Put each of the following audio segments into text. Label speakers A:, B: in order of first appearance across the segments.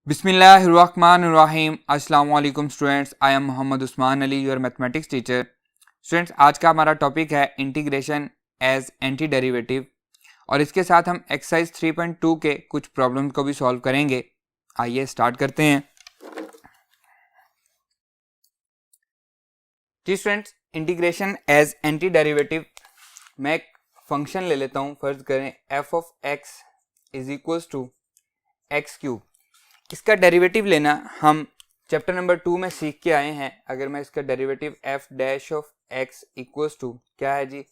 A: बिस्मिल्लाहिर्रहमानिर्रहीम। अस्सलाम वालेकुम students, I am Mohammed Usman Ali, your mathematics teacher. Students, आज का हमारा टॉपिक है इंटीग्रेशन एज एंटी डेरिवेटिव और इसके साथ हम एक्सरसाइज 3.2 के कुछ प्रॉब्लम को भी सॉल्व करेंगे। आइए स्टार्ट करते हैं। जी students, integration as anti derivative, मैं एक फंक्शन ले लेता हूँ। फर्ज करें f of x is equals to x cube. इसका डेरिवेटिव लेना हम चैप्टर नंबर 2 में सीख के आए हैं। अगर मैं इसका derivative f dash of x equals to क्या है जी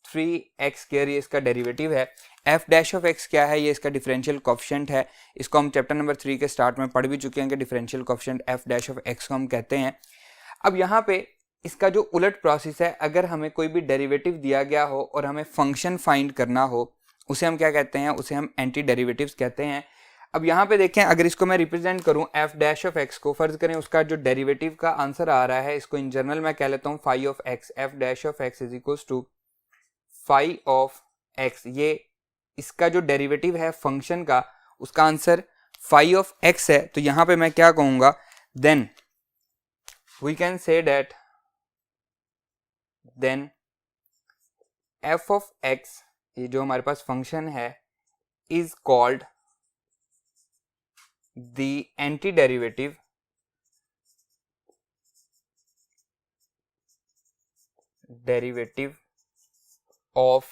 A: 3x², ये इसका डेरिवेटिव है। एफ डैश ऑफ एक्स क्या है? ये इसका डिफरेंशियल कोफिशिएंट है। इसको हम चैप्टर नंबर 3 के स्टार्ट में पढ़ भी चुके हैं कि differential coefficient F dash of x को हम कहते हैं। अब यहाँ पे इसका जो उलट प्रोसेस है, अगर हमें कोई भी डेरिवेटिव दिया गया हो और हमें फंक्शन फाइंड करना हो, उसे हम क्या कहते हैं? उसे हम एंटी डेरिवेटिव्स कहते हैं। अब यहाँ पे देखें, अगर इसको मैं रिप्रेजेंट करूं एफ डैश ऑफ एक्स को, फर्ज करें उसका जो डेरिवेटिव का आंसर आ रहा है, इसको इन जनरल मैं कह लेता हूं phi of x. F dash of x is equals to phi of x. ये इसका जो डेरिवेटिव है फंक्शन का, उसका आंसर फाई ऑफ एक्स है। तो यहाँ पे मैं क्या कहूंगा? Then we can say that then f of x, ये जो हमारे पास फंक्शन है, is called the antiderivative of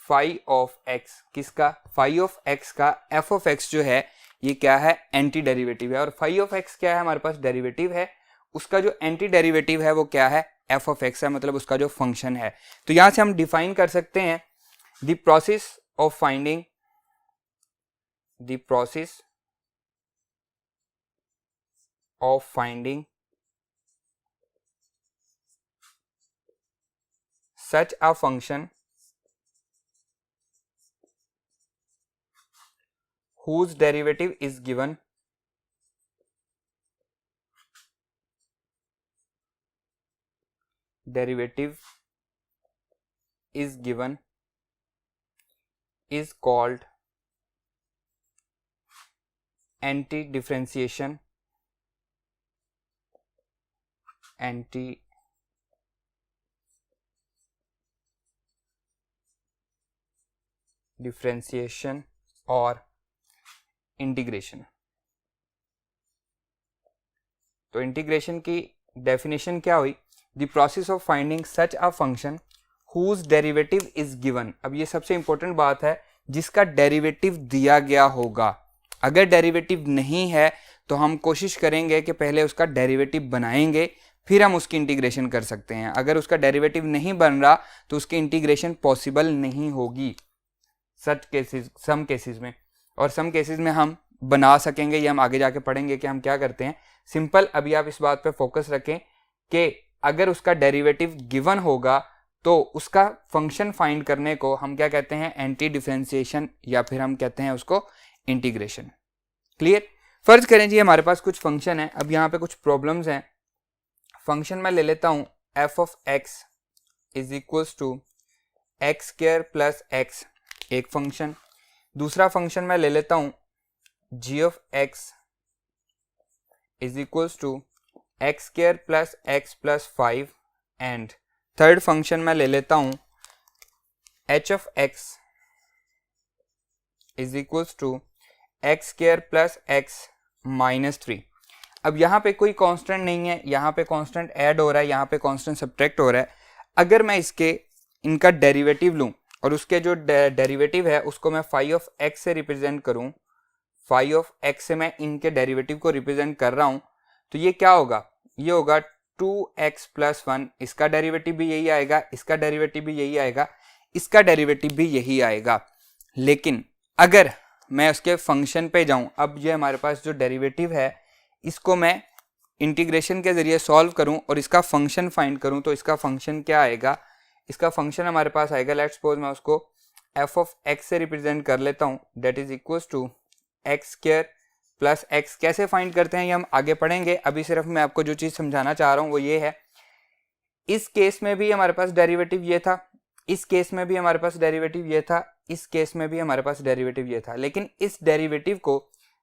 A: phi of x। किसका? phi of x का f of x जो है ये क्या है? एंटी डेरिवेटिव है। और phi of x क्या है? हमारे पास डेरिवेटिव है। उसका जो एंटी डेरिवेटिव है वो क्या है? f of x है, मतलब उसका जो फंक्शन है। तो यहां से हम डिफाइन कर सकते हैं the process of finding such a function whose derivative is given is called anti-differentiation और इंटीग्रेशन। तो इंटीग्रेशन की डेफिनेशन क्या हुई? The process of finding such a function whose derivative is given. अब ये सबसे इंपॉर्टेंट बात है, जिसका डेरिवेटिव दिया गया होगा। अगर डेरिवेटिव नहीं है तो हम कोशिश करेंगे कि पहले उसका डेरिवेटिव बनाएंगे, फिर हम उसकी इंटीग्रेशन कर सकते हैं। अगर उसका डेरिवेटिव नहीं बन रहा तो उसकी इंटीग्रेशन पॉसिबल नहीं होगी सम केसेस में। और सम केसेस में हम बना सकेंगे, ये हम आगे जाके पढ़ेंगे कि हम क्या करते हैं। सिंपल अभी आप इस बात पे फोकस रखें कि अगर उसका डेरिवेटिव गिवन होगा तो उसका फंक्शन फाइंड करने को हम क्या कहते हैं? एंटी डिफरेंशिएशन, या फिर हम कहते हैं उसको इंटीग्रेशन। क्लियर? फर्ज करें जी हमारे पास कुछ फंक्शन है। अब यहाँ पे कुछ प्रॉब्लम्स हैं। फंक्शन मैं ले लेता हूं f of x is equals to x² plus x, एक फंक्शन। दूसरा फंक्शन मैं ले लेता हूं g of x is equals to x² plus x plus 5। And third function मैं ले लेता हूं h of x is equals to x² plus x minus 3। अब यहाँ पे कोई कांस्टेंट नहीं है, यहाँ पे कांस्टेंट ऐड हो रहा है, यहाँ पे कांस्टेंट सब्ट्रैक्ट हो रहा है। अगर मैं इनका डेरिवेटिव लूं और उसके जो डेरिवेटिव है उसको मैं फाई ऑफ एक्स से रिप्रेजेंट करूं, फाई ऑफ एक्स से मैं इनके डेरिवेटिव को रिप्रेजेंट कर रहा हूं, तो ये क्या होगा? ये होगा 2x प्लस 1। इसका डेरिवेटिव भी यही आएगा, इसका डेरिवेटिव भी यही आएगा, इसका डेरिवेटिव भी यही आएगा। लेकिन अगर मैं उसके फंक्शन पे जाऊं, अब ये हमारे पास जो डेरिवेटिव है इसको मैं इंटीग्रेशन के जरिए सॉल्व करूं और इसका फंक्शन फाइंड करूं, तो इसका फंक्शन क्या आएगा? इसका फंक्शन हमारे पास आएगा, लेट्स सपोज मैं उसको f ऑफ x से रिप्रेजेंट कर लेता हूं, that is equals to x² plus x. कैसे फाइंड करते हैं ये हम आगे पढ़ेंगे। अभी सिर्फ मैं आपको जो चीज समझाना चाह रहा हूं वो ये है, इस केस में भी हमारे पास डेरिवेटिव ये था, इस केस में भी हमारे पास डेरिवेटिव ये था, इस केस में भी हमारे पास डेरिवेटिव ये था। लेकिन इस डेरिवेटिव को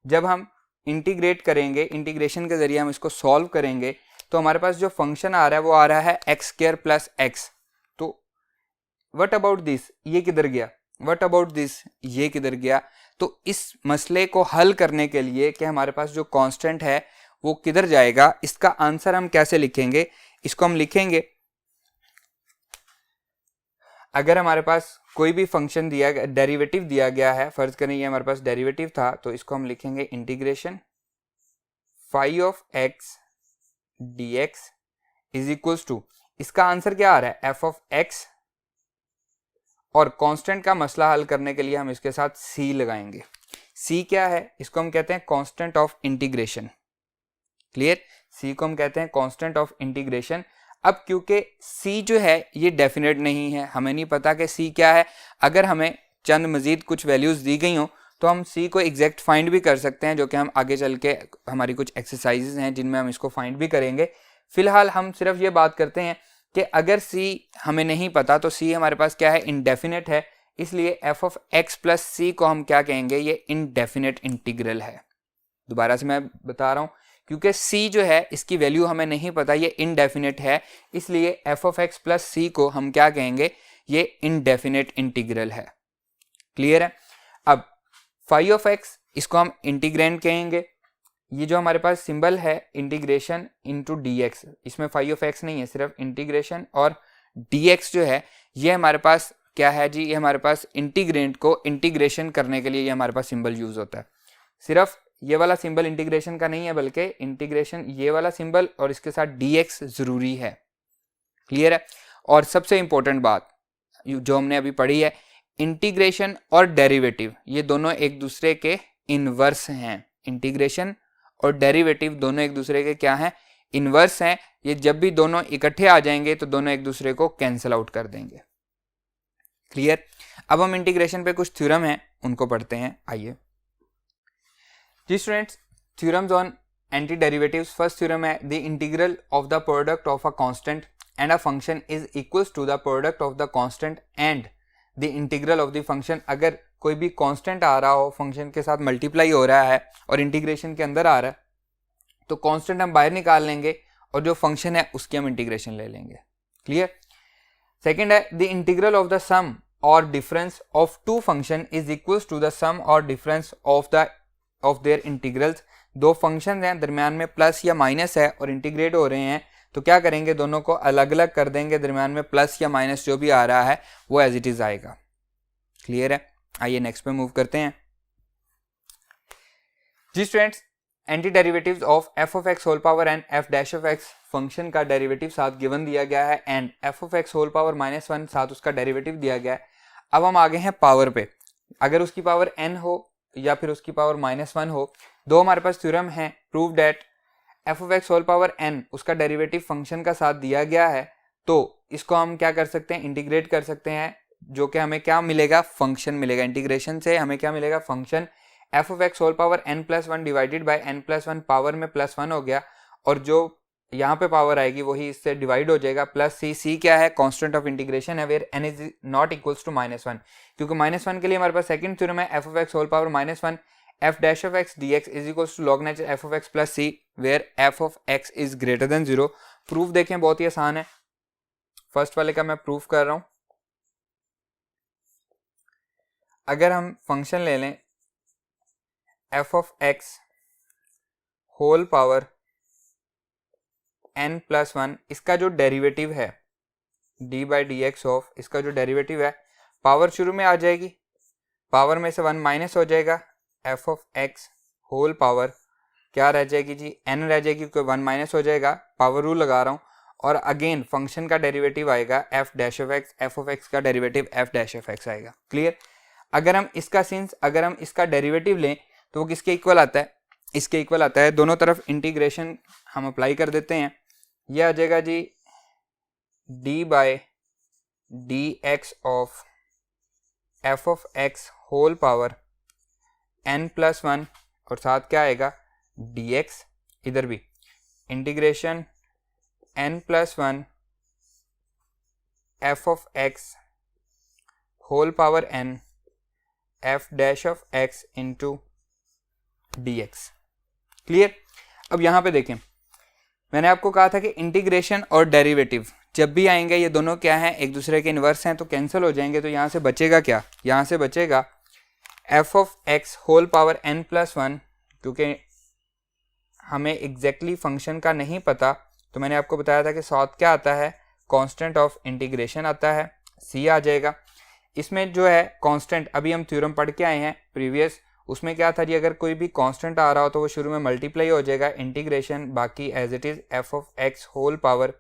A: जब हम इंटीग्रेट करेंगे, इंटीग्रेशन के जरिए हम इसको सॉल्व करेंगे, तो हमारे पास जो फंक्शन आ रहा है वो आ रहा है एक्स स्क्वायर प्लस एक्स। तो व्हाट अबाउट दिस, ये किधर गया, व्हाट अबाउट दिस, ये किधर गया। तो इस मसले को हल करने के लिए कि हमारे पास जो कांस्टेंट है वो किधर जाएगा, इसका आंसर हम कैसे लिखेंगे, इसको हम लिखेंगे, अगर हमारे पास कोई भी फंक्शन दिया गया, डेरिवेटिव दिया गया है, फर्ज करें ये हमारे पास डेरिवेटिव था, तो इसको हम लिखेंगे integration phi of x d x is equals to, इसका आंसर क्या आ रहा है, एफ ऑफ एक्स, और कांस्टेंट का मसला हल करने के लिए हम इसके साथ सी लगाएंगे। सी क्या है, इसको हम कहते हैं कांस्टेंट ऑफ इंटीग्रेशन। क्लियर, सी को हम कहते हैं कांस्टेंट ऑफ इंटीग्रेशन। अब क्योंकि सी जो है ये डेफिनेट नहीं है, हमें नहीं पता कि सी क्या है, अगर हमें चंद मजीद कुछ वैल्यूज दी गई हो तो हम सी को एग्जैक्ट फाइंड भी कर सकते हैं, जो कि हम आगे चल के हमारी कुछ एक्सरसाइजेज हैं जिनमें हम इसको फाइंड भी करेंगे। फिलहाल हम सिर्फ ये बात करते हैं कि अगर सी हमें नहीं पता तो सी हमारे पास क्या है, इनडेफिनेट है, इसलिए एफ ऑफ एक्स प्लस सी को हम क्या कहेंगे, ये इनडेफिनेट इंटीग्रल है। दोबारा से मैं बता रहा हूँ, क्योंकि c जो है इसकी वैल्यू हमें नहीं पता, ये इनडेफिनेट है, इसलिए f ऑफ एक्स प्लस सी को हम क्या कहेंगे, ये इनडेफिनेट इंटीग्रल है। क्लियर है। अब फाई ऑफ एक्स, इसको हम इंटीग्रेंड कहेंगे। ये जो हमारे पास सिंबल है इंटीग्रेशन इंटू डी एक्स, इसमें फाई ऑफ एक्स नहीं है, सिर्फ इंटीग्रेशन, और डी एक्स जो है ये हमारे पास क्या है जी, ये हमारे पास इंटीग्रेंट को इंटीग्रेशन करने के लिए ये हमारे पास सिंबल यूज होता है। सिर्फ ये वाला सिंबल इंटीग्रेशन का नहीं है, बल्कि इंटीग्रेशन ये वाला सिंबल और इसके साथ dx जरूरी है। क्लियर है। और सबसे इंपॉर्टेंट बात जो हमने अभी पढ़ी है, इंटीग्रेशन और डेरिवेटिव ये दोनों एक दूसरे के इनवर्स हैं। इंटीग्रेशन और डेरिवेटिव दोनों एक दूसरे के क्या हैं, इनवर्स हैं। ये जब भी दोनों इकट्ठे आ जाएंगे तो दोनों एक दूसरे को कैंसिल आउट कर देंगे। क्लियर। अब हम इंटीग्रेशन पे कुछ थ्योरम हैं उनको पढ़ते हैं, आइए जी students. Theorems on anti derivatives. First theorem है, the integral of the product of a constant and a function is equals to the product of the constant and the integral of the function. अगर कोई भी constant आ रहा हो, function के साथ multiply हो रहा है और इंटीग्रेशन के अंदर आ रहा है, तो कांस्टेंट हम बाहर निकाल लेंगे और जो फंक्शन है उसकी हम इंटीग्रेशन ले लेंगे। क्लियर। सेकेंड है, the integral of the sum और difference of two function is equals to the sum और डिफरेंस ऑफ देयर इंटीग्रल्स। दो फंक्शन हैं, दरमियान में प्लस या माइनस है और इंटीग्रेट हो रहे हैं, तो क्या करेंगे, दोनों को अलग अलग कर देंगे, दरमियान में प्लस या माइनस जो भी आ रहा है वो एज इट इज आएगा। क्लियर है। आइए नेक्स्ट पे मूव करते हैं जी students. Anti derivatives of f of x whole power and f dash of x, function का डेरिवेटिव साथ गिवन दिया गया है and f of x whole power -1 साथ उसका डेरिवेटिव दिया गया है। अब हम आगे हैं पावर पे। अगर उसकी पावर n हो या फिर उसकी पावर -1 हो, दो हमारे पास थ्योरम है, prove that f of x whole power n उसका डेरिवेटिव फंक्शन का साथ दिया गया है, तो इसको हम क्या कर सकते हैं, इंटीग्रेट कर सकते हैं, जो कि हमें क्या मिलेगा, फंक्शन मिलेगा। इंटीग्रेशन से हमें क्या मिलेगा, function f of x whole power n+1 divided by n+1, power में +1 हो गया और जो यहाँ पे पावर आएगी वही इससे डिवाइड हो जाएगा, प्लस सी क्या है, कांस्टेंट ऑफ इंटीग्रेशन है, where n is not equals to -1, क्योंकि -1 के लिए हमारे पास सेकंड थ्योरम है, f of x whole power -1 f dash of x d x is equals to log nature f of x plus c, where f of x is greater than 0। Proof देखें, बहुत ही आसान है। First वाले का मैं proof कर रहा हूं। अगर हम फंक्शन ले लें f of x whole power n+1, इसका जो डेरिवेटिव है d/dx ऑफ, इसका जो डेरिवेटिव है, पावर शुरू में आ जाएगी, पावर में से 1 माइनस हो जाएगा, f of x whole power क्या रह जाएगी जी, n रह जाएगी, क्योंकि 1 माइनस हो जाएगा, पावर रूल लगा रहा हूँ, और अगेन फंक्शन का डेरिवेटिव आएगा f dash of x, f of x का derivative f dash of x आएगा। क्लियर। अगर हम इसका डेरिवेटिव लें तो वो किसके इक्वल आता है, इसके इक्वल आता है। दोनों तरफ इंटीग्रेशन हम अप्लाई कर देते हैं, यह आ जाएगा जी d/dx of f of x whole power n+1 और साथ क्या आएगा dx, इधर भी integration n+1 f of x whole power n f dash of x into dx। Clear. अब यहाँ पे देखें, मैंने आपको कहा था कि इंटीग्रेशन और डेरिवेटिव जब भी आएंगे ये दोनों क्या हैं, एक दूसरे के इन्वर्स हैं, तो कैंसिल हो जाएंगे। तो यहाँ से बचेगा क्या, यहाँ से बचेगा f of x whole power n plus 1, क्योंकि हमें एग्जैक्टली फंक्शन का नहीं पता, तो मैंने आपको बताया था कि साथ क्या आता है, कांस्टेंट ऑफ इंटीग्रेशन आता है, c आ जाएगा। इसमें जो है कांस्टेंट, अभी हम थ्योरम पढ़ के आए हैं प्रीवियस, उसमें क्या था जी, अगर कोई भी कांस्टेंट आ रहा हो तो वो शुरू में मल्टीप्लाई हो जाएगा, इंटीग्रेशन बाकी as it is f of x whole power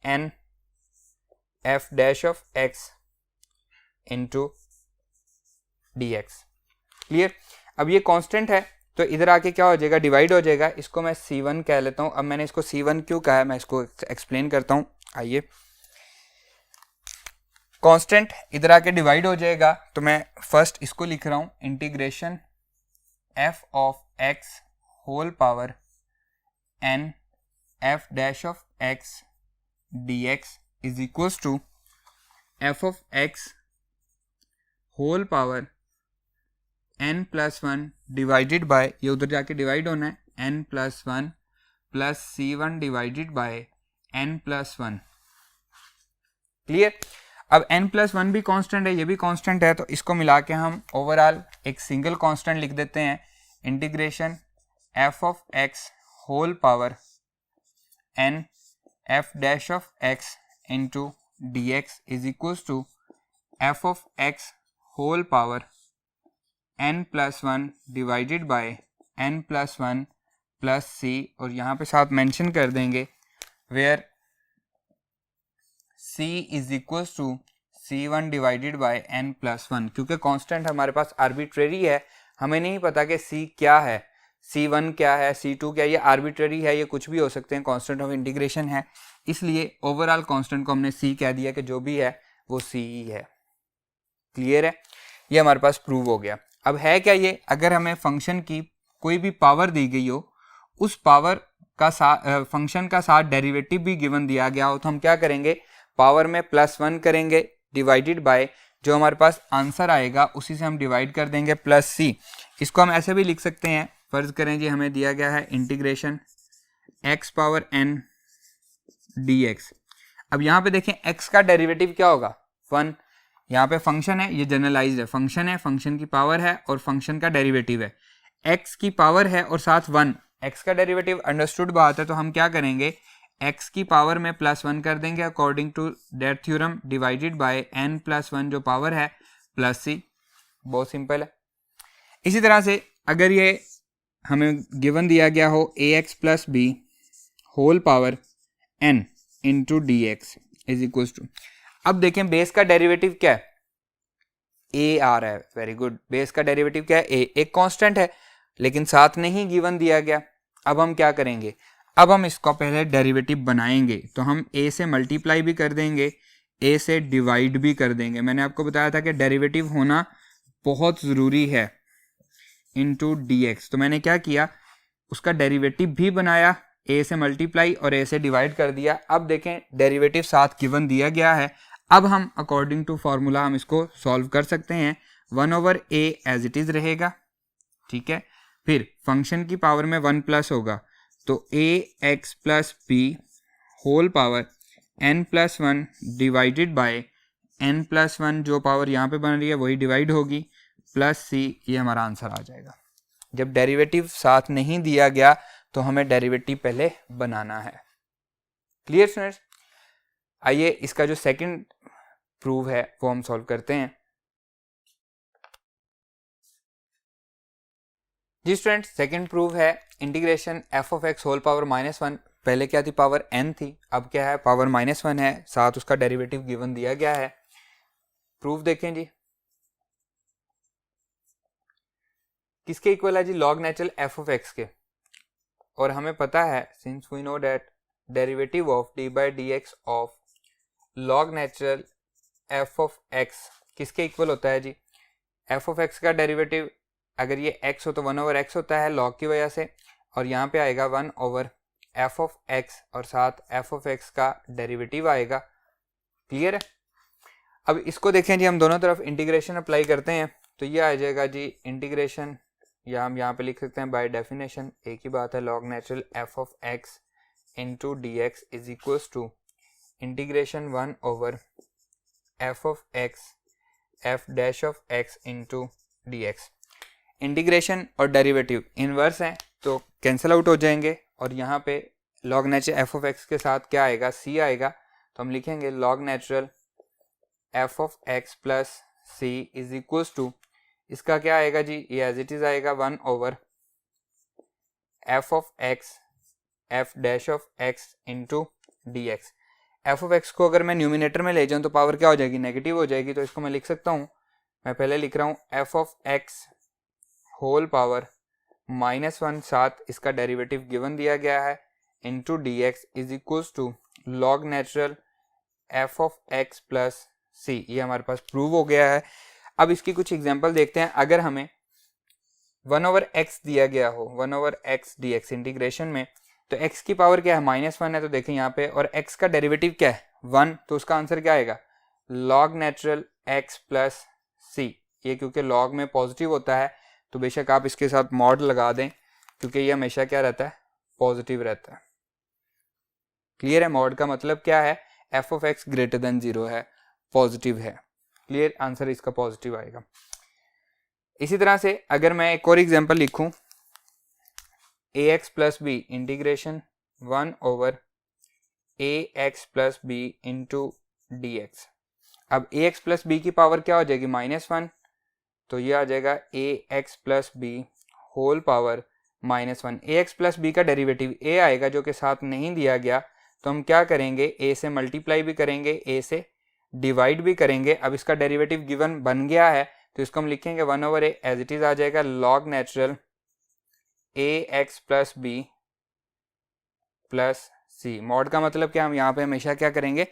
A: n f dash of x into dx। Clear. अब ये कांस्टेंट है तो इधर आके क्या हो जाएगा, डिवाइड हो जाएगा। इसको मैं c1 कह लेता हूं। अब मैंने इसको c1 क्यों कहा है मैं इसको एक्सप्लेन करता हूं। आइए, कांस्टेंट इधर आके डिवाइड हो जाएगा, तो मैं फर्स्ट इसको लिख रहा हूं, integration f of x whole power n f dash of x dx is equals to f of x whole power n plus 1 divided by, ये उधर जाके डिवाइड होना है, n plus 1 plus c1 divided by n plus 1। Clear. अब n plus 1 भी constant है, ये भी कांस्टेंट है, तो इसको मिला के हम ओवरऑल एक सिंगल कांस्टेंट लिख देते हैं, integration f of x whole power n f dash of x into dx is equals to f of x whole power n plus 1 divided by n plus 1 plus c, और यहाँ पे साथ mention कर देंगे where c is equals to c1 divided by n plus 1, क्योंकि constant हमारे पास arbitrary है, हमें नहीं पता कि c क्या है, c1 क्या है, c2 क्या है, ये आर्बिट्रेरी है, ये कुछ भी हो सकते हैं, कांस्टेंट ऑफ इंटीग्रेशन है, इसलिए ओवरऑल कांस्टेंट को हमने c कह दिया कि जो भी है वो c ही है। क्लियर है, ये हमारे पास प्रूव हो गया। अब है क्या ये, अगर हमें फंक्शन की कोई भी पावर दी गई हो, उस पावर का फंक्शन का साथ डेरिवेटिव भी गिवन दिया गया हो, तो हम क्या करेंगे, पावर में +1 करेंगे डिवाइडेड बाय जो हमारे पास आंसर आएगा उसी से हम डिवाइड कर देंगे प्लस c। इसको हम ऐसे भी लिख सकते हैं, फर्ज करें जी हमें दिया गया है integration x power n dx। अब यहाँ पे देखें x का डेरिवेटिव क्या होगा, 1। यहाँ पे फंक्शन है, ये जनरलाइज्ड है, फंक्शन है, फंक्शन की पावर है और फंक्शन का डेरिवेटिव है, x की पावर है और साथ 1, x का डेरिवेटिव अंडरस्टूड बात है, तो हम क्या करेंगे, x की पावर में +1 कर देंगे according to that theorem divided by n plus 1 जो पावर है प्लस c। बहुत सिंपल है। इसी तरह से अगर ये हमें गिवन दिया गया हो ax plus b whole power n into dx is equal to, अब देखें बेस का डेरिवेटिव क्या है, a आ रहा है, वेरी गुड, बेस का डेरिवेटिव क्या है, a एक कांस्टेंट है लेकिन साथ नहीं गिवन दिया गया। अब हम क्या करेंगे, अब हम इसका पहले डेरिवेटिव बनाएंगे, तो हम a से मल्टीप्लाई भी कर देंगे, a से डिवाइड भी कर देंगे। मैंने आपको बताया था कि डेरिवेटिव होना बहुत ज़रूरी है इनटू dx, तो मैंने क्या किया, उसका डेरिवेटिव भी बनाया, a से मल्टीप्लाई और a से डिवाइड कर दिया। अब देखें डेरिवेटिव साथ गिवन दिया गया है, अब हम अकॉर्डिंग टू फार्मूला हम इसको सॉल्व कर सकते हैं, 1/a एज इट इज़ रहेगा, ठीक है, फिर फंक्शन की पावर में 1 प्लस होगा, तो ax plus b whole power n plus 1 divided by n plus 1 जो पावर यहाँ पे बन रही है वही डिवाइड होगी प्लस c, ये हमारा आंसर आ जाएगा। जब डेरिवेटिव साथ नहीं दिया गया तो हमें डेरिवेटिव पहले बनाना है। Clear students. आइए इसका जो सेकंड प्रूव है वो हम सॉल्व करते हैं। जी स्टूडेंट, सेकंड प्रूव है integration f of x whole power -1, पहले क्या थी, पावर n थी, अब क्या है, पावर -1 है, साथ उसका डेरिवेटिव गिवन दिया गया है। प्रूफ देखें जी, किसके इक्वल है जी, log natural f of x के, और हमें पता है since we know that derivative of d by dx of log natural f of x किसके इक्वल होता है जी, f ऑफ x का डेरिवेटिव अगर ये x हो तो 1/x होता है लॉग की वजह से, और यहाँ पे आएगा 1/f ऑफ x और साथ f ऑफ x का डेरिवेटिव आएगा। क्लियर है। अब इसको देखें जी, हम दोनों तरफ इंटीग्रेशन अप्लाई करते हैं, तो ये आ जाएगा जी इंटीग्रेशन या हम यहाँ पे लिख सकते हैं बाय डेफिनेशन, एक ही बात है, log natural f of x into d x is equals to integration 1 over F of x f dash of x into d x. Integration और डेरिवेटिव इनवर्स हैं तो कैंसिल आउट हो जाएंगे, और यहाँ पे log natural f of x के साथ क्या आएगा, सी आएगा, तो हम लिखेंगे log natural f of x plus C is equals to, इसका क्या आएगा जी, ये एज इट इज आएगा 1 over F of x f dash of x into d x. F of x को अगर मैं न्यूमिनेटर में ले जाऊँ तो पावर क्या हो जाएगी, नेगेटिव हो जाएगी, तो इसको मैं लिख सकता हूँ, मैं पहले लिख रहा हूँ f of x whole power -1 साथ इसका डेरिवेटिव गिवन दिया गया है into d x is equals to log natural f of x plus c. ये हमारे पास प्रूव हो गया है। अब इसकी कुछ एग्जांपल देखते हैं। अगर हमें 1 ओवर एक्स दिया गया हो, 1 over x d x integration में, तो x की पावर क्या है, -1 है, तो देखें यहाँ पे, और x का डेरिवेटिव क्या है 1, तो उसका आंसर क्या आएगा, log natural x plus c. ये क्योंकि लॉग में पॉजिटिव होता है तो बेशक आप इसके साथ मॉड लगा दें, क्योंकि ये हमेशा क्या रहता है, पॉजिटिव रहता है। क्लियर है, मॉड का मतलब क्या है, f of x greater than 0 है, पॉजिटिव है। क्लियर, आंसर इसका पॉजिटिव आएगा। इसी तरह से अगर मैं एक और एग्जांपल लिखूं, a x plus b integration 1 over a x plus b into d x. अब ए एक्स प्लस बी की पावर क्या हो जाएगी, -1, तो ये आ जाएगा a x plus b whole power -1। A x plus b का डेरिवेटिव ए आएगा जो कि साथ नहीं दिया गया, तो हम क्या करेंगे, ए से मल्टीप्लाई भी करेंगे, ए से डिवाइड भी करेंगे। अब इसका डेरिवेटिव गिवन बन गया है तो इसको हम लिखेंगे 1 over a as it is आ जाएगा log natural a x plus b plus c. Mod का मतलब क्या, हम यहाँ पे हमेशा क्या करेंगे,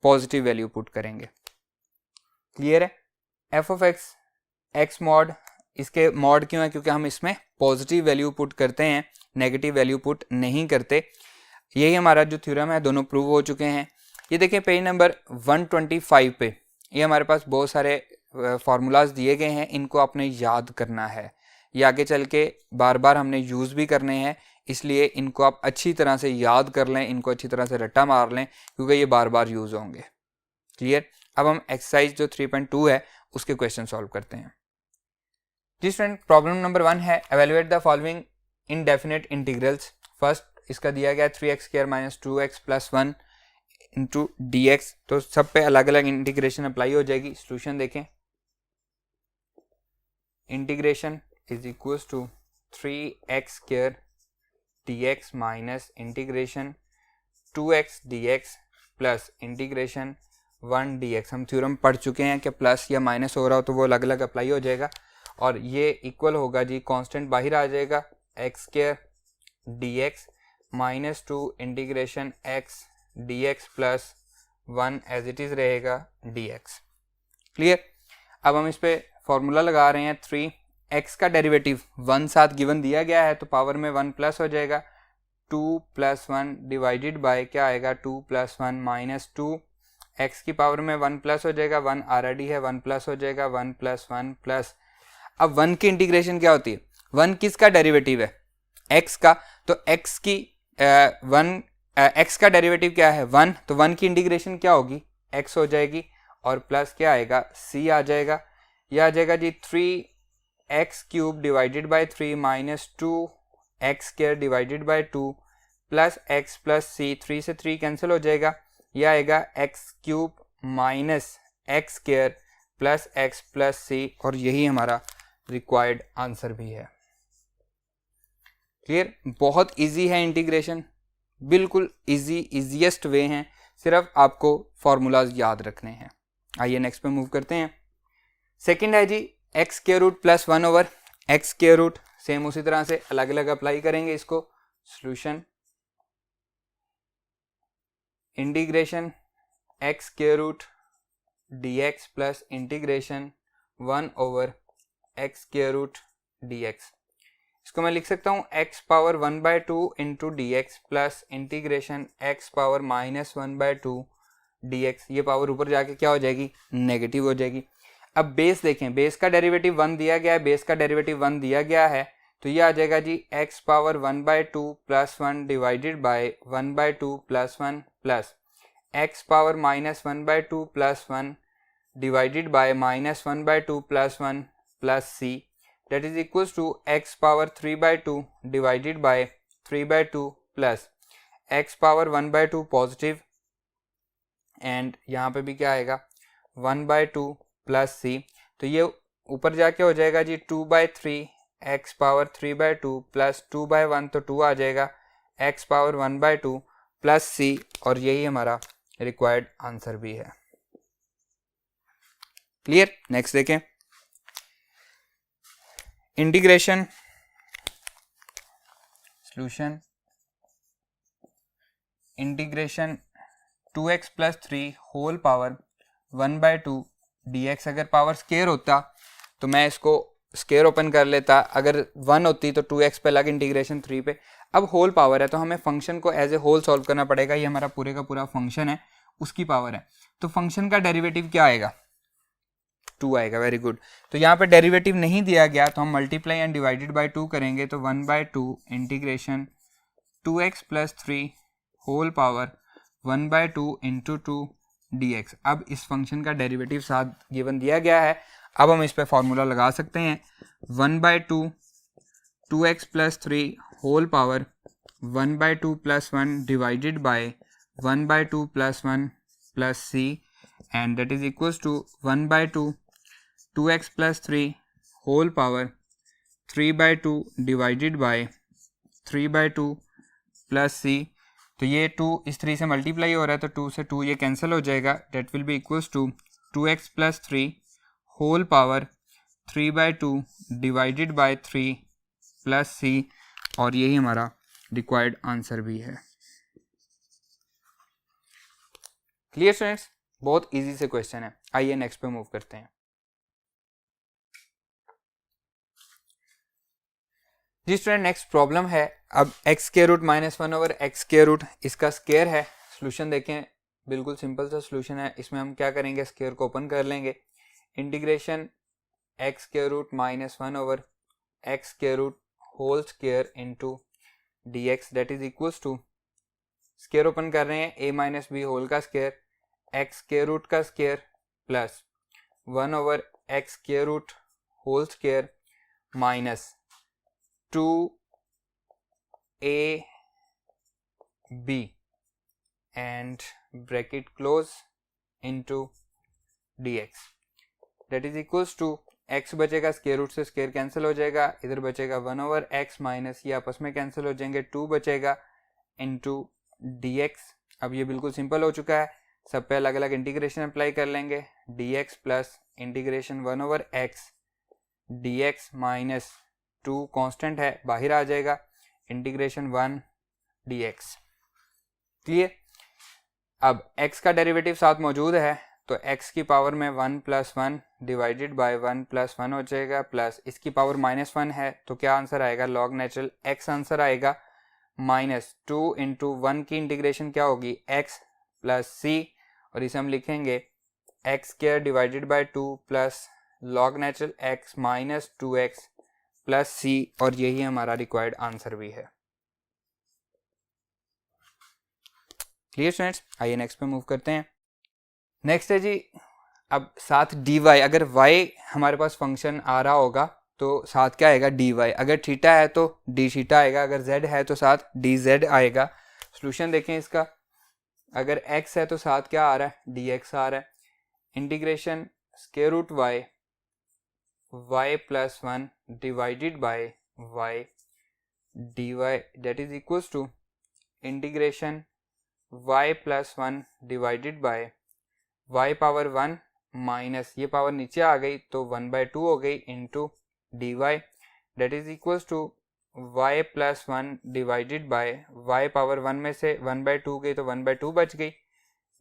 A: पॉजिटिव वैल्यू पुट करेंगे। क्लियर है, f of x x mod, इसके मॉड क्यों है, क्योंकि हम इसमें पॉजिटिव वैल्यू पुट करते हैं, नेगेटिव वैल्यू पुट नहीं करते। यही हमारा जो थ्योरम है, दोनों प्रूव हो चुके हैं। ये देखिए पेज नंबर 125 पे ये हमारे पास बहुत सारे फार्मूलाज दिए गए हैं, इनको आपने याद करना है। ये आगे चल के बार बार हमने यूज़ भी करने हैं, इसलिए इनको आप अच्छी तरह से याद कर लें, इनको अच्छी तरह से रट्टा मार लें, क्योंकि ये बार बार यूज़ होंगे। क्लियर, अब हम एक्सरसाइज जो 3.2 है उसके क्वेश्चन सॉल्व करते हैं। जी स्टूडेंट, प्रॉब्लम नंबर 1 है, evaluate the following indefinite integrals. First इसका दिया गया 3x² - 2x + 1 into d x, तो सब पे अलग अलग इंटीग्रेशन अप्लाई हो जाएगी। सोल्यूशन देखें, integration is equal to 3x² dx minus integration 2x dx plus integration 1 dx। हम थ्योरम पढ़ चुके हैं कि प्लस या माइनस हो रहा हो तो वो अलग अलग अप्लाई हो जाएगा, और ये इक्वल होगा जी, कांस्टेंट बाहर आ जाएगा, x² dx minus 2 integration x dx plus 1 as it is रहेगा dx। क्लियर, अब हम इस पे फॉर्मूला लगा रहे हैं। 3x का डेरिवेटिव 1 साथ गिवन दिया गया है, तो पावर में 1 प्लस हो जाएगा, 2 + 1 डिवाइडेड बाय क्या आएगा, 2 + 1 माइनस 2, x की पावर में 1 प्लस हो जाएगा, 1 ऑलरेडी है, 1 प्लस हो जाएगा, 1 + 1 प्लस। अब 1 की इंटीग्रेशन क्या होती है, 1 किसका डेरिवेटिव है, x का, तो x की x का डेरिवेटिव क्या है 1, तो 1 की इंटीग्रेशन क्या होगी, x हो जाएगी, और प्लस क्या आएगा, c आ जाएगा। यह आ जाएगा जी 3x³ divided by 3 minus 2x² divided by 2 plus x plus c, 3 से 3 कैंसिल हो जाएगा, यह आएगा x³ minus x² plus x plus c, और यही हमारा रिक्वायर्ड आंसर भी है। क्लियर, बहुत इजी है इंटीग्रेशन, बिल्कुल इजीएस्ट वे हैं, सिर्फ आपको फॉर्मूलाज याद रखने हैं। आइए नेक्स्ट पे मूव करते हैं। सेकंड है जी x² + 1 ओवर x², सेम उसी तरह से अलग अलग अप्लाई करेंगे इसको। Solution, integration x² dx plus integration 1 over x² dx। इसको मैं लिख सकता हूँ x power 1/2 into d x plus integration x power -1/2 dx। ये पावर ऊपर जाके क्या हो जाएगी, नेगेटिव हो जाएगी। अब बेस देखें, बेस का डेरिवेटिव 1 दिया गया है, बेस का डेरिवेटिव 1 दिया गया है, तो ये आ जाएगा जी x power 1/2 plus 1 divided by 1/2 plus 1 plus x power minus 1/2 plus 1 divided bye minus 1/2 plus 1 plus c that is equals to x power 3/2 divided by 3/2 plus x power 1/2 positive and यहाँ पे भी क्या आएगा 1/2 प्लस c। तो ये ऊपर जाके हो जाएगा जी 2/3 x पावर 3/2 प्लस 2/1 तो 2 आ जाएगा x पावर 1/2 प्लस c और यही हमारा रिक्वायर्ड आंसर भी है। क्लियर। नेक्स्ट देखें integration solution integration 2x plus 3 whole power 1/2 dx। अगर पावर स्केयर होता तो मैं इसको स्केयर ओपन कर लेता, अगर 1 होती तो 2x पे अलग इंटीग्रेशन 3 पे। अब होल पावर है तो हमें फंक्शन को एज ए होल सॉल्व करना पड़ेगा। ये हमारा पूरे का पूरा फंक्शन है, उसकी पावर है, तो फंक्शन का डेरिवेटिव क्या आएगा 2 आएगा। Very good. तो यहाँ पे डेरिवेटिव नहीं दिया गया तो हम मल्टीप्लाई एंड डिवाइडेड बाय 2 करेंगे, तो 1/2 integration 2x plus 3 whole power 1/2 into 2 dx। अब इस फंक्शन का डेरिवेटिव साथ गिवन दिया गया है, अब हम इस पे फॉर्मूला लगा सकते हैं 1/2 2x plus 3 whole power 1/2 plus 1 divided by 1/2 plus 1 plus c and that is equals to 1/2 2x plus 3 whole power 3/2 divided by 3/2 plus c। तो ये 2 इस 3 से मल्टीप्लाई हो रहा है तो 2 से 2 ये कैंसिल हो जाएगा, that will be equals to 2x plus 3 whole power 3/2 divided by 3 plus c और यही हमारा रिक्वायर्ड आंसर भी है। क्लियर स्टूडेंट्स, बहुत इजी से क्वेश्चन है। आइए नेक्स्ट पे मूव करते हैं। जी स्टूडेंट नेक्स्ट प्रॉब्लम है, अब x square root minus 1 over x square root इसका स्क्वायर है। सोल्यूशन देखें, बिल्कुल सिंपल सा सोल्यूशन है। इसमें हम क्या करेंगे, स्क्वायर को ओपन कर लेंगे, integration x square root minus 1 over x square root whole square into dx that is equals to square open कर रहे हैं a माइनस बी होल का स्क्वायर x स्क्वायर रूट का square plus 1 over x square root whole square minus 2ab and bracket close into dx that is equals to x बचेगा, square root से square cancel हो जाएगा, इधर बचेगा 1 over x minus ये आपस में कैंसिल हो जाएंगे, 2 बचेगा इंटू dx। अब ये बिल्कुल सिंपल हो चुका है, सब पे अलग अलग इंटीग्रेशन अप्लाई कर लेंगे, dx plus integration 1 over x dx minus 2 constant है बाहर आ जाएगा, इंटीग्रेशन 1 dx। क्लियर। अब x का डेरिवेटिव साथ मौजूद है तो x की पावर में 1 प्लस 1 डिवाइडेड बाय 1 प्लस 1 हो जाएगा, प्लस इसकी पावर माइनस 1 है तो क्या आंसर आएगा, लॉग नेचुरल x आंसर आएगा, माइनस 2 इंटू 1 की इंटीग्रेशन क्या होगी x प्लस c और इसे हम लिखेंगे x square divided bye 2 plus log natural x minus 2x plus c और यही हमारा रिक्वायर्ड आंसर भी है। क्लियर स्टूडेंट्स, आइए नेक्स्ट पे मूव करते हैं। नेक्स्ट है जी, अब साथ dy, अगर y हमारे पास फंक्शन आ रहा होगा तो साथ क्या आएगा dy, अगर थीटा है तो d थीटा आएगा, अगर z है तो साथ dz आएगा। सोल्यूशन देखें इसका, अगर x है तो साथ क्या आ रहा है dx आ रहा है, integration square root y plus 1 divided by y dy that is equals to integration y plus 1 divided by y power 1 minus ये पावर नीचे आ गई तो 1/2 हो गई into dy that is equals to y plus 1 divided by y power 1 में से 1/2 गई तो 1/2 बच गई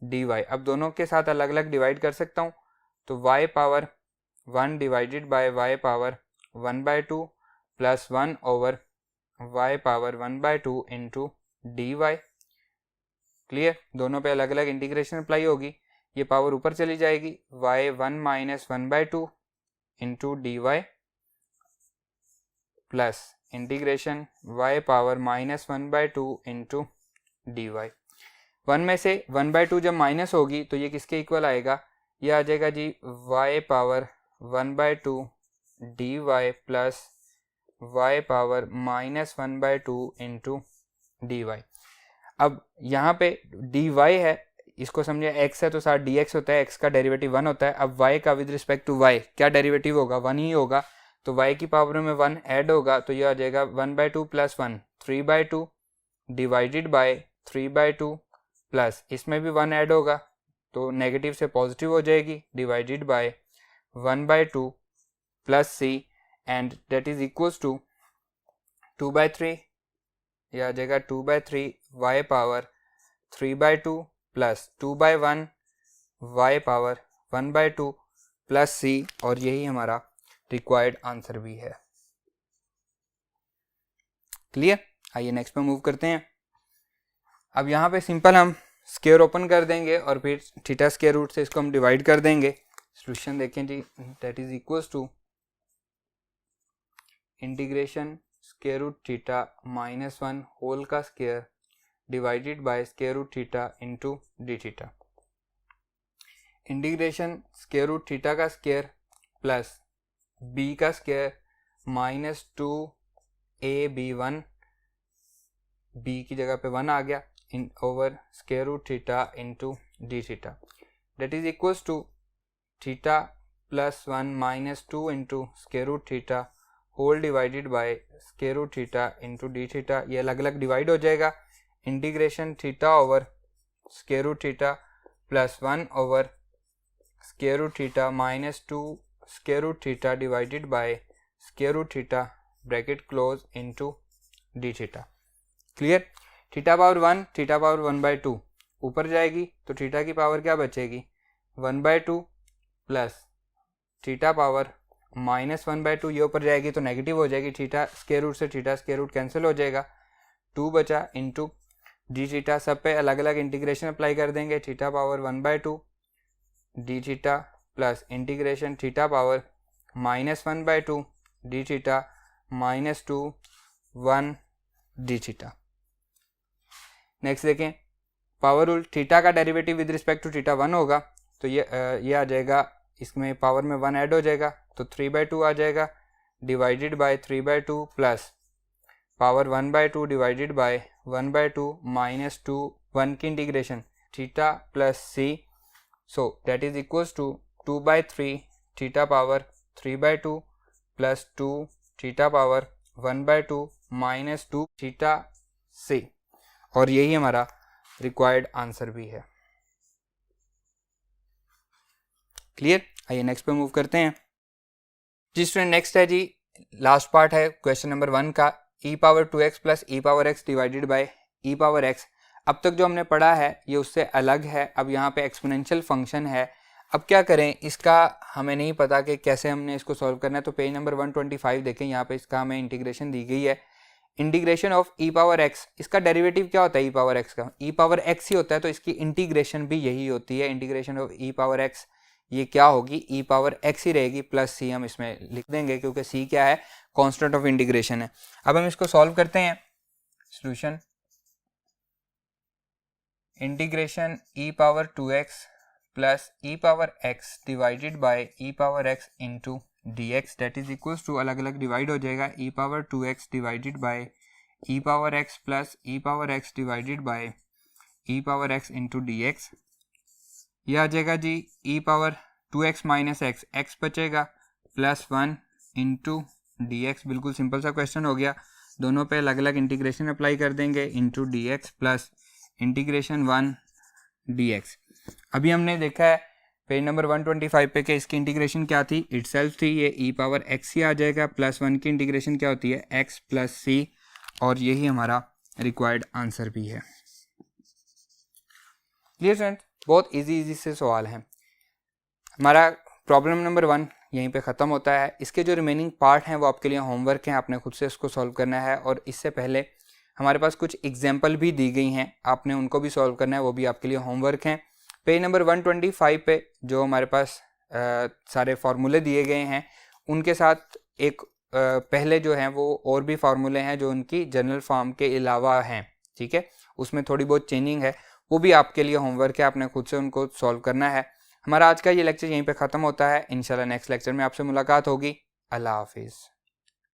A: dy। अब दोनों के साथ अलग अलग डिवाइड कर सकता हूँ तो y power 1 divided by y power 1/2 plus 1 over y power 1/2 into dy। Clear, दोनों पे अलग अलग इंटीग्रेशन अप्लाई होगी, ये पावर ऊपर चली जाएगी, y1 minus 1/2 into dy plus integration y power -1/2 into d y. 1 में से 1/2 जब माइनस होगी तो ये किसके इक्वल आएगा, ये आ जाएगा जी y power 1/2 d y plus y power -1/2 into d y. अब यहाँ पे डी वाई है, इसको समझे x है तो साथ dx होता है, x का डेरिवेटिव 1 होता है। अब y का विद रिस्पेक्ट टू y क्या डेरिवेटिव होगा, 1 ही होगा, तो y की पावर में 1 ऐड होगा तो ये आ जाएगा 1/2 प्लस 1 3/2 डिवाइडेड बाय 3/2 प्लस इसमें भी 1 ऐड होगा तो नेगेटिव से पॉजिटिव हो जाएगी divided by 1/2 plus c and that is equals to 2/3, ये आ जाएगा 2/3 y power 3/2 plus 2/1 y power 1/2 plus c, और यही हमारा रिक्वायर्ड आंसर भी है। क्लियर, आइए नेक्स्ट पे मूव करते हैं। अब यहाँ पे सिंपल हम स्क्वायर ओपन कर देंगे और फिर थीटा स्क्वायर रूट से इसको हम डिवाइड कर देंगे। सॉल्यूशन देखें जी, that is equals to integration square root theta -1 whole का square divided by square root theta into d theta. Integration square root theta का स्क्वायर प्लस b का स्क्वायर -2ab1, b की जगह पे 1 आ गया, in over square root theta into d theta, that is equals to theta plus 1 -2 into square root theta whole divided by square root theta into d theta. ये अलग अलग divide हो जाएगा। Integration theta over square root theta plus 1 over square root theta -2 square root theta divided by square root theta bracket close into d theta. Clear, theta power 1 theta power 1/2 ऊपर जाएगी तो theta की power क्या बचेगी 1/2 plus theta power -1/2, ये ऊपर जाएगी तो नेगेटिव हो जाएगी, थीटा स्क्वायर रूट से थीटा स्क्वायर रूट कैंसिल हो जाएगा, 2 बचा इंटू डी थीटा। सब पे अलग अलग इंटीग्रेशन अप्लाई कर देंगे, theta power 1/2 d theta plus integration theta power -1/2 d theta -2 1 d theta. Next देखें, पावर रूल, थीटा का derivative with respect to theta 1 होगा तो ये आ जाएगा, इसमें पावर में 1 ऐड हो जाएगा तो 3/2 आ जाएगा divided by 3/2 plus power 1/2 divided by 1/2 -2 1 की integration theta plus c, so that is equals to 2/3 theta power 3/2 plus 2 theta power 1/2 -2 theta c, और यही हमारा रिक्वायर्ड आंसर भी है। क्लियर, आइए नेक्स्ट पे मूव करते हैं। जी स्टूडेंट, नेक्स्ट है जी लास्ट पार्ट है क्वेश्चन नंबर 1 का, e power 2x plus e power x divided by e power x। अब तक जो हमने पढ़ा है ये उससे अलग है, अब यहाँ पे एक्सपोनेंशियल फंक्शन है। अब क्या करें, इसका हमें नहीं पता कि कैसे हमने इसको सॉल्व करना है, तो पेज नंबर 125 देखें, यहाँ पे इसका हमें इंटीग्रेशन दी गई है। Integration of e power x, इसका डेरिवेटिव क्या होता है e पावर x का, e पावर x ही होता है, तो इसकी इंटीग्रेशन भी यही होती है। Integration of e power x ये क्या होगी, e पावर x ही रहेगी, प्लस c हम इसमें लिख देंगे क्योंकि c क्या है, कांस्टेंट ऑफ इंटीग्रेशन है। अब हम इसको सॉल्व करते हैं। Solution, integration e power 2x plus e power x divided by e power x into dx, that is equals to, अलग अलग डिवाइड हो जाएगा, e power 2x divided by e power x plus e power x divided by e power x into dx। यह आ जाएगा जी e power 2x minus x, x बचेगा plus 1 into dx। बिल्कुल सिंपल सा क्वेश्चन हो गया, दोनों पे अलग अलग इंटीग्रेशन अप्लाई कर देंगे into dx plus integration 1 dx। अभी हमने देखा है पेज नंबर 125 पे कि इसकी इंटीग्रेशन क्या थी, इटसेल्फ थी, ये e पावर x ही आ जाएगा, प्लस 1 की इंटीग्रेशन क्या होती है x प्लस c, और यही हमारा रिक्वायर्ड आंसर भी है। क्लियर फ्रेंड्स, बहुत इजी से सवाल हैं। हमारा प्रॉब्लम नंबर 1 यहीं पे ख़त्म होता है। इसके जो रिमेनिंग पार्ट हैं वो आपके लिए होमवर्क हैं, आपने खुद से इसको सॉल्व करना है, और इससे पहले हमारे पास कुछ एग्जाम्पल भी दी गई हैं, आपने उनको भी सॉल्व करना है, वो भी आपके लिए होमवर्क हैं। पेज नंबर 125 पे जो हमारे पास सारे फार्मूले दिए गए हैं, उनके साथ एक पहले जो हैं वो और भी फार्मूले हैं जो उनकी जनरल फॉर्म के अलावा हैं, ठीक है, उसमें थोड़ी बहुत चेंजिंग है, वो भी आपके लिए होमवर्क है, आपने खुद से उनको सॉल्व करना है। हमारा आज का ये लेक्चर यहीं पे ख़त्म होता है। इंशाल्लाह नेक्स्ट लेक्चर में आपसे मुलाकात होगी। अल्लाह हाफिज़।